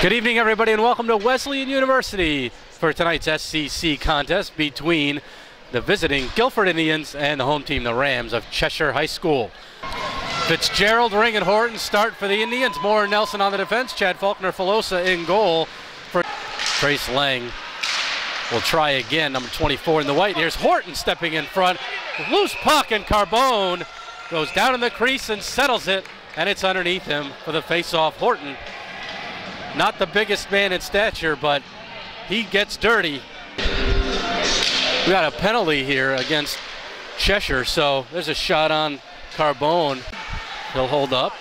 Good evening, everybody, and welcome to Wesleyan University for tonight's SCC contest between the visiting Guilford Indians and the home team, the Rams of Cheshire High School. Fitzgerald, Ring, and Horton start for the Indians. Moore and Nelson on the defense. Chad Faulkner, Filosa in goal for Trace Lang. Will try again, number 24 in the white. Here's Horton stepping in front. Loose puck, and Carbone goes down in the crease and settles it, and it's underneath him for the face-off. Horton, not the biggest man in stature, but he gets dirty. We got a penalty here against Cheshire, so there's a shot on Carbone. He'll hold up.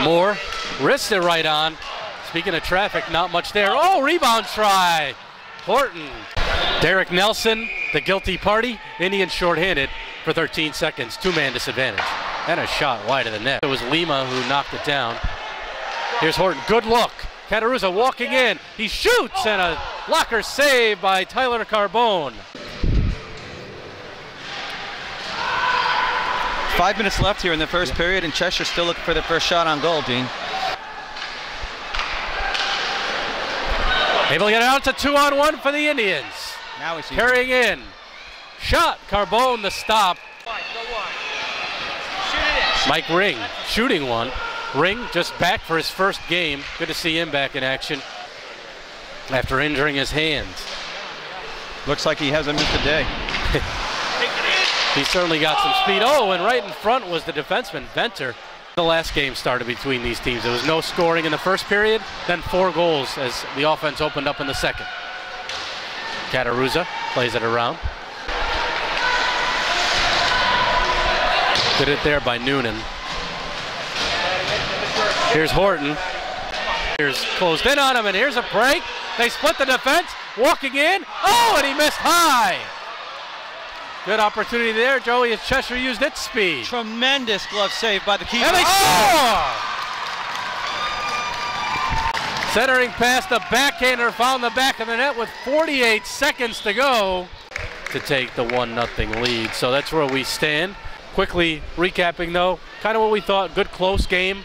Moore wrists it right on. Speaking of traffic, not much there. Oh, rebound try. Horton. Derek Nelson, the guilty party. Indians shorthanded for 13 seconds. Two-man disadvantage. And a shot wide of the net. It was Lima who knocked it down. Here's Horton. Good look. Cataruza walking in. He shoots, and a blocker save by Tyler Carbone. 5 minutes left here in the first period, and Cheshire still looking for their first shot on goal, Dean. Able to get it out to 2-on-1 for the Indians. Now we see carrying in. Shot. Carbone the stop. Mike Ring shooting one. Ring just back for his first game. Good to see him back in action after injuring his hands. Looks like he hasn't missed a day. He certainly got some speed. Oh, and right in front was the defenseman, Venter. The last game started between these teams. There was no scoring in the first period, then 4 goals as the offense opened up in the second. Cataruza plays it around. Did it there by Noonan. Here's Horton. Here's closed in on him, and here's a break. They split the defense, walking in. Oh, and he missed high. Good opportunity there, Joey, as Cheshire used its speed. Tremendous glove save by the keeper. And they score! Centering past the backhander, found the back of the net with 48 seconds to go to take the 1-0 lead. So that's where we stand. Quickly recapping, though, kind of what we thought. Good close game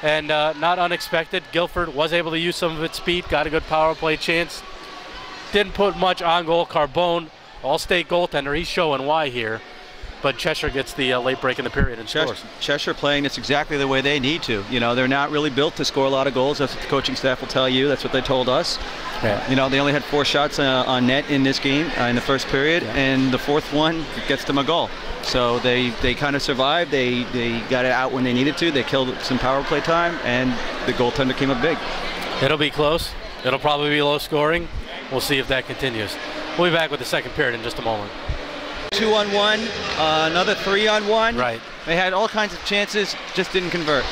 and not unexpected. Guilford was able to use some of its speed, got a good power play chance. Didn't put much on goal. Carbone, all-state goaltender, he's showing why here. But Cheshire gets the late break in the period and scores. Cheshire playing this exactly the way they need to. You know, they're not really built to score a lot of goals. That's what the coaching staff will tell you. That's what they told us. Yeah. You know, they only had 4 shots on net in this game in the first period, and the 4th one gets them a goal. So they kind of survived. They got it out when they needed to. They killed some power play time, and the goaltender came up big. It'll be close. It'll probably be low scoring. We'll see if that continues. We'll be back with the second period in just a moment. 2-on-1, another 3-on-1. Right. They had all kinds of chances, just didn't convert.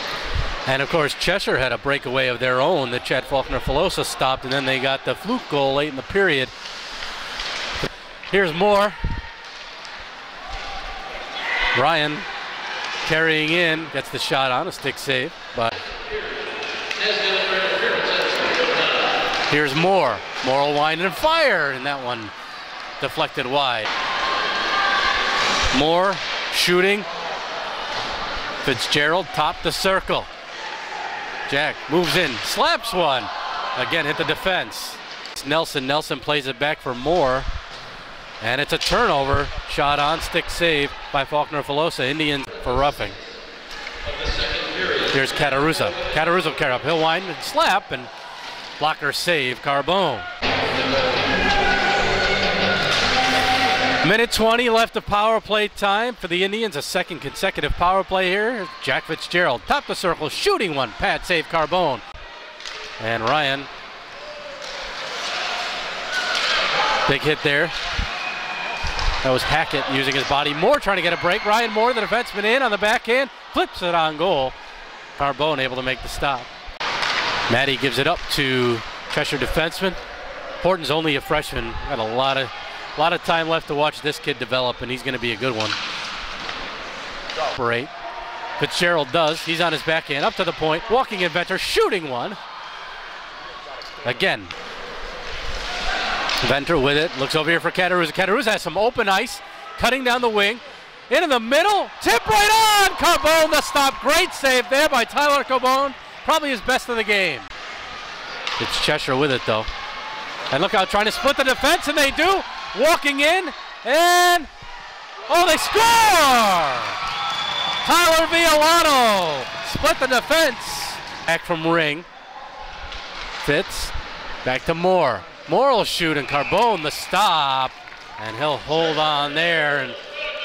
And of course, Cheshire had a breakaway of their own that Chad Faulkner Filosa stopped, and then they got the fluke goal late in the period. Here's Moore. Ryan carrying in, gets the shot on, a stick save, but here's Moore. Moore will wind and fire, and that one deflected wide. Moore shooting. Fitzgerald top the circle. Jack moves in, slaps one. Again, hit the defense. It's Nelson. Nelson plays it back for Moore. And it's a turnover. Shot on, stick save by Faulkner Filosa. Indians for roughing. Here's Cataruza. Cataruza will carry up. He'll wind and slap, and blocker save, Carbone. Minute 20 left of power play time for the Indians. A second consecutive power play here. Jack Fitzgerald, top the circle, shooting one. Pad save, Carbone. And Ryan. Big hit there. That was Hackett using his body. Moore trying to get a break. Ryan Moore, the defenseman, in on the backhand. Flips it on goal. Carbone able to make the stop. Matty gives it up to Cheshire defenseman. Horton's only a freshman. Got a lot of time left to watch this kid develop, and he's going to be a good one. Great. Fitzgerald does. He's on his backhand. Up to the point. Walking inventor. Shooting one. Again. Venter with it. Looks over here for Cataruza. Cataruza has some open ice. Cutting down the wing. Into the middle. Tip right on. Carbone the stop. Great save there by Tyler Carbone. probably his best of the game. It's Cheshire with it though. And look out, trying to split the defense, and they do. Walking in, and oh, they score! Tyler Villano split the defense. Back from Ring. Fitz, back to Moore. Moore will shoot, and Carbone the stop, and he'll hold on there. And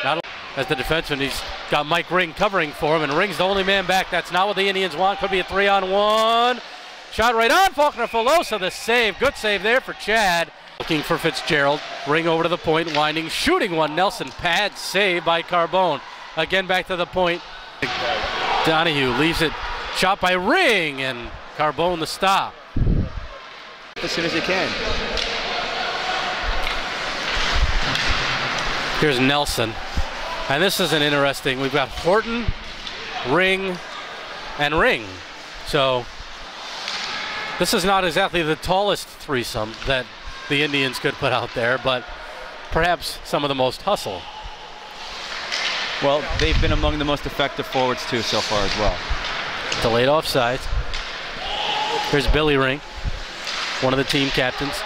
not as the defenseman, he's got Mike Ring covering for him, and Ring's the only man back. That's not what the Indians want. Could be a 3-on-1. Shot right on Faulkner-Filosa, the save. Good save there for Chad. Looking for Fitzgerald. Ring over to the point, winding, shooting one. Nelson pad save by Carbone. Again back to the point. Donahue leaves it. Shot by Ring, and Carbone the stop. As soon as he can. Here's Nelson. And this is an interesting, we've got Horton, Ring, and Ring. So this is not exactly the tallest threesome that the Indians could put out there, but perhaps some of the most hustle. Well, they've been among the most effective forwards too so far as well. Delayed offside. Here's Billy Ring, one of the team captains.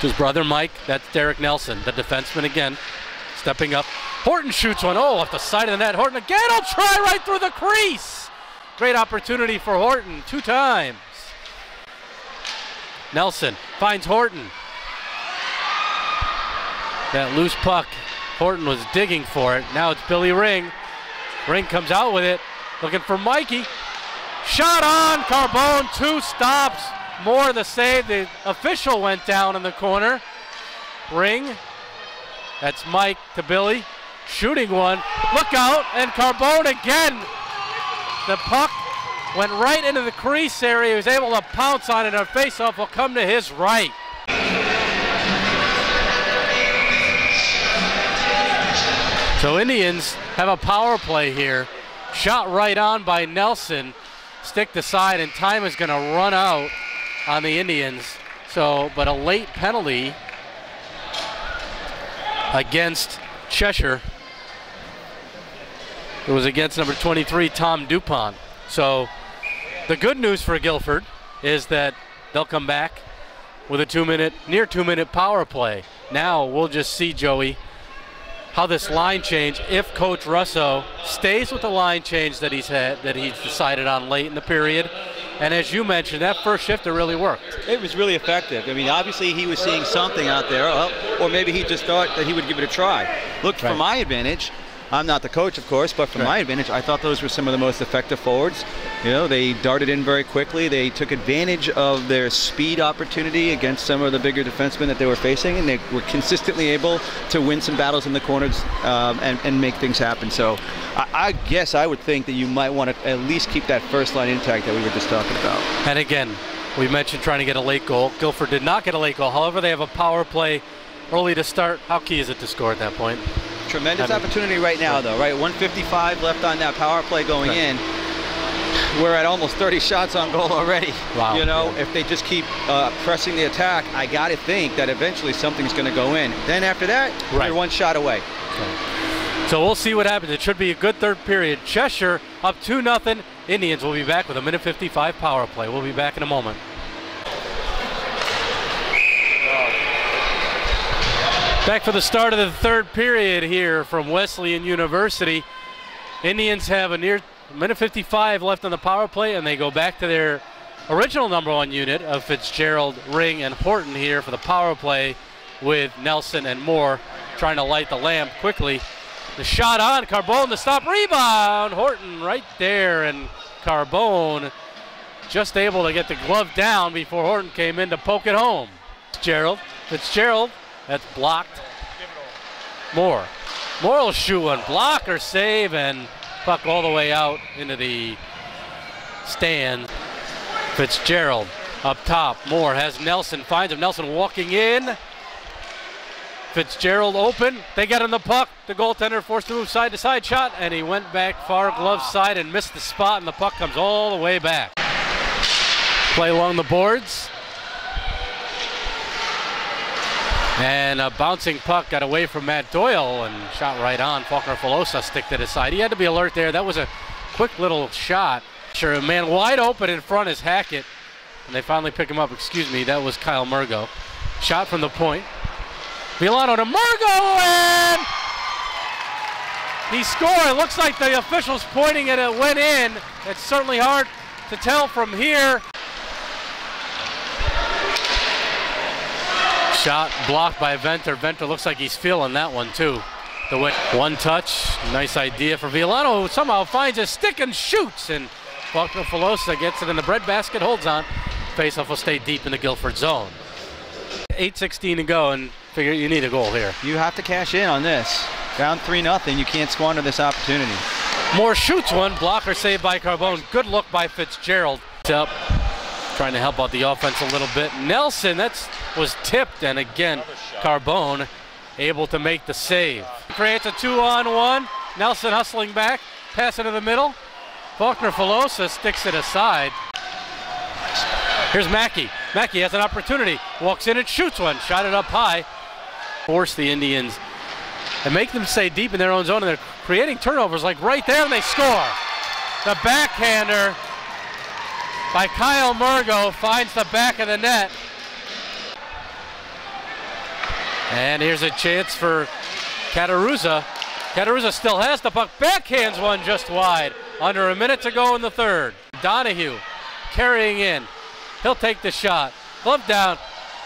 His brother Mike, that's Derek Nelson, the defenseman again, stepping up. Horton shoots one, oh, off the side of the net. Horton again, he'll try right through the crease. Great opportunity for Horton, 2 times. Nelson finds Horton. That loose puck, Horton was digging for it. Now it's Billy Ring. Ring comes out with it, looking for Mikey. Shot on, Carbone, 2 stops. More the save, the official went down in the corner. Ring, that's Mike to Billy. Shooting one, look out, and Carbone again. The puck went right into the crease area. He was able to pounce on it, and a face-off will come to his right. So Indians have a power play here. Shot right on by Nelson. Stick to side, and time is going to run out on the Indians. So, but a late penalty against Cheshire. It was against number 23, Tom Dupont. So the good news for Guilford is that they'll come back with a near 2-minute power play. Now we'll just see, Joey, how this line change, if Coach Russo stays with the line change that he's decided on late in the period. And as you mentioned, that first shift, it really worked. It was really effective. I mean, obviously he was seeing something out there, or maybe he just thought that he would give it a try. Look, for my advantage, I'm not the coach, of course, but for my advantage, I thought those were some of the most effective forwards. You know, they darted in very quickly. They took advantage of their speed opportunity against some of the bigger defensemen that they were facing, and they were consistently able to win some battles in the corners and make things happen. So I guess I would think that you might want to at least keep that first line intact that we were just talking about. And again, we mentioned trying to get a late goal. Guilford did not get a late goal. However, they have a power play early to start. How key is it to score at that point? Tremendous opportunity right now, though, right? 1:55 left on that power play going in. We're at almost 30 shots on goal already. Wow. You know, if they just keep pressing the attack, I got to think that eventually something's going to go in. Then after that, you're 1 shot away. So we'll see what happens. It should be a good third period. Cheshire up 2-0. Indians will be back with a 1:55 power play. We'll be back in a moment. Back for the start of the third period here from Wesleyan University. Indians have a near 1:55 left on the power play, and they go back to their original #1 unit of Fitzgerald, Ring, and Horton here for the power play with Nelson and Moore trying to light the lamp quickly. The shot on, Carbone, the stop, rebound, Horton right there, and Carbone just able to get the glove down before Horton came in to poke it home. Fitzgerald, that's blocked. Moore will shoot one, blocker save, and puck all the way out into the stand. Fitzgerald up top, Moore has Nelson, finds him, Nelson walking in. Fitzgerald open, they get him the puck, the goaltender forced to move side to side shot, and he went back far glove side and missed the spot, and the puck comes all the way back. Play along the boards. And a bouncing puck got away from Matt Doyle and shot right on. Faulkner-Filosa stick to the side. He had to be alert there. That was a quick little shot. Sure, a man wide open in front is Hackett, and they finally pick him up. Excuse me, that was Kyle Murgo. Shot from the point. Villano to Murgo, and he scored. Looks like the official's pointing and it went in. It's certainly hard to tell from here. Shot blocked by Venter. Venter looks like he's feeling that one too. The one touch, nice idea for Villano, who somehow finds a stick and shoots, and Faulkner Filosa gets it in the breadbasket, holds on. Faceoff will stay deep in the Guilford zone. 8:16 to go, and figure you need a goal here. You have to cash in on this. Down 3-0, you can't squander this opportunity. Moore shoots one, blocker saved by Carbone. Good look by Fitzgerald. Up, trying to help out the offense a little bit. Nelson, that was tipped, and again, Carbone able to make the save. Creates a 2-on-1. Nelson hustling back, pass into the middle. Faulkner Filosa sticks it aside. Here's Mackey. Mackey has an opportunity. Walks in and shoots one. Shot it up high. Force the Indians and make them stay deep in their own zone, and they're creating turnovers like right there, and they score. The backhander by Kyle Murgo finds the back of the net. And here's a chance for Cataruzza. Cataruzza still has the puck. Backhands one just wide. Under a minute to go in the third. Donahue carrying in. He'll take the shot. Glove down.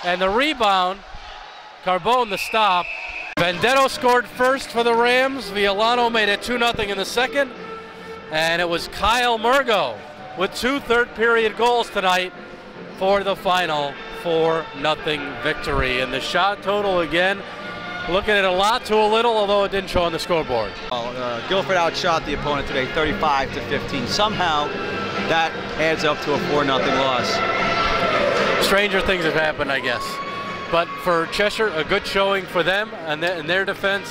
And the rebound. Carbone the stop. Vendetto scored first for the Rams. Villano made it 2-0 in the second. And it was Kyle Murgo with 2 third-period goals tonight for the final 4-0 victory. And the shot total again, looking at a lot to a little, although it didn't show on the scoreboard. Guilford outshot the opponent today 35-15. Somehow that adds up to a 4-0 loss. Stranger things have happened, I guess. But for Cheshire, a good showing for them and their defense.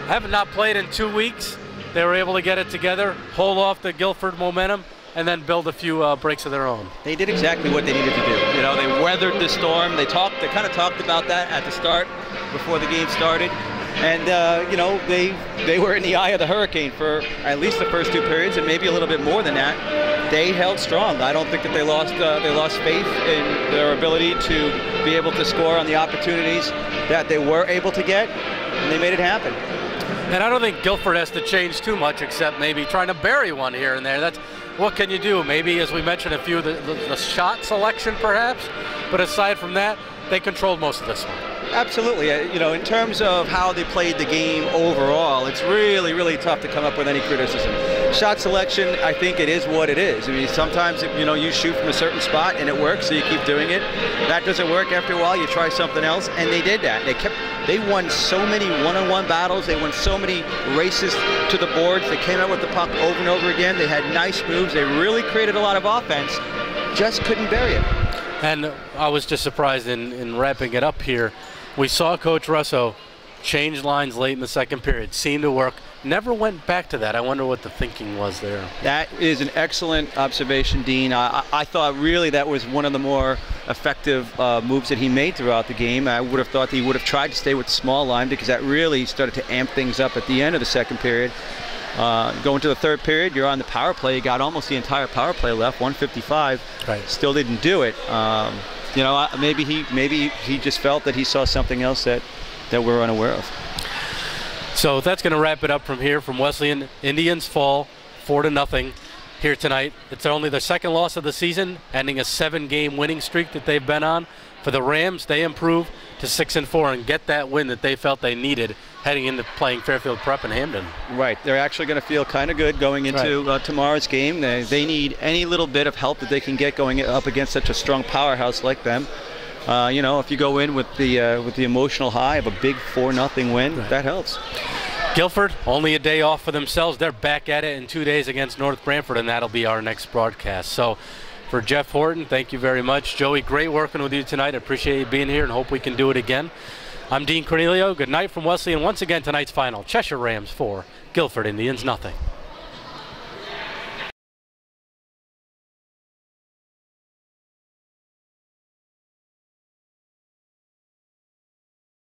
Have not played in 2 weeks. They were able to get it together, hold off the Guilford momentum, and then build a few breaks of their own. They did exactly what they needed to do. You know, they weathered the storm. They kind of talked about that at the start before the game started. And, you know, they were in the eye of the hurricane for at least the first 2 periods, and maybe a little bit more than that. They held strong. I don't think that they lost faith in their ability to be able to score on the opportunities that they were able to get, and they made it happen. And I don't think Guilford has to change too much, except maybe trying to bury one here and there. That's what can you do? Maybe, as we mentioned, a few the shot selection perhaps, but aside from that, they controlled most of this one. Absolutely. You know, in terms of how they played the game overall, it's really, really tough to come up with any criticism. Shot selection, I think it is what it is. I mean, sometimes, you know, you shoot from a certain spot and it works, so you keep doing it. That doesn't work after a while, you try something else, and they did that. They won so many one-on-one battles. They won so many races to the boards. They came out with the puck over and over again. They had nice moves. They really created a lot of offense, just couldn't bury it. And I was just surprised in wrapping it up here. We saw Coach Russo change lines late in the second period. Seemed to work. Never went back to that. I wonder what the thinking was there. That is an excellent observation, Dean. I thought really that was one of the more effective moves that he made throughout the game. I would have thought he would have tried to stay with the small line, because that really started to amp things up at the end of the second period. Going to the third period, you're on the power play. You got almost the entire power play left, 155. Right. Still didn't do it. You know, maybe he just felt that he saw something else that we're unaware of. So that's going to wrap it up from here. From Wesleyan, Indians fall 4-0 here tonight. It's only their second loss of the season, ending a 7-game winning streak that they've been on. For the Rams, they improve to 6-4 and get that win that they felt they needed heading into playing Fairfield Prep and Hamden. Right. They're actually going to feel kind of good going into tomorrow's game. They need any little bit of help that they can get going up against such a strong powerhouse like them. You know, if you go in with the emotional high of a big 4-0 win, that helps. Guilford, only a day off for themselves. They're back at it in 2 days against North Branford, and that'll be our next broadcast. So for Jeff Horton, thank you very much. Joey, great working with you tonight. I appreciate you being here and hope we can do it again. I'm Dean Cornelio. Good night from Wesleyan. Once again, tonight's final, Cheshire Rams 4, Guilford Indians 0.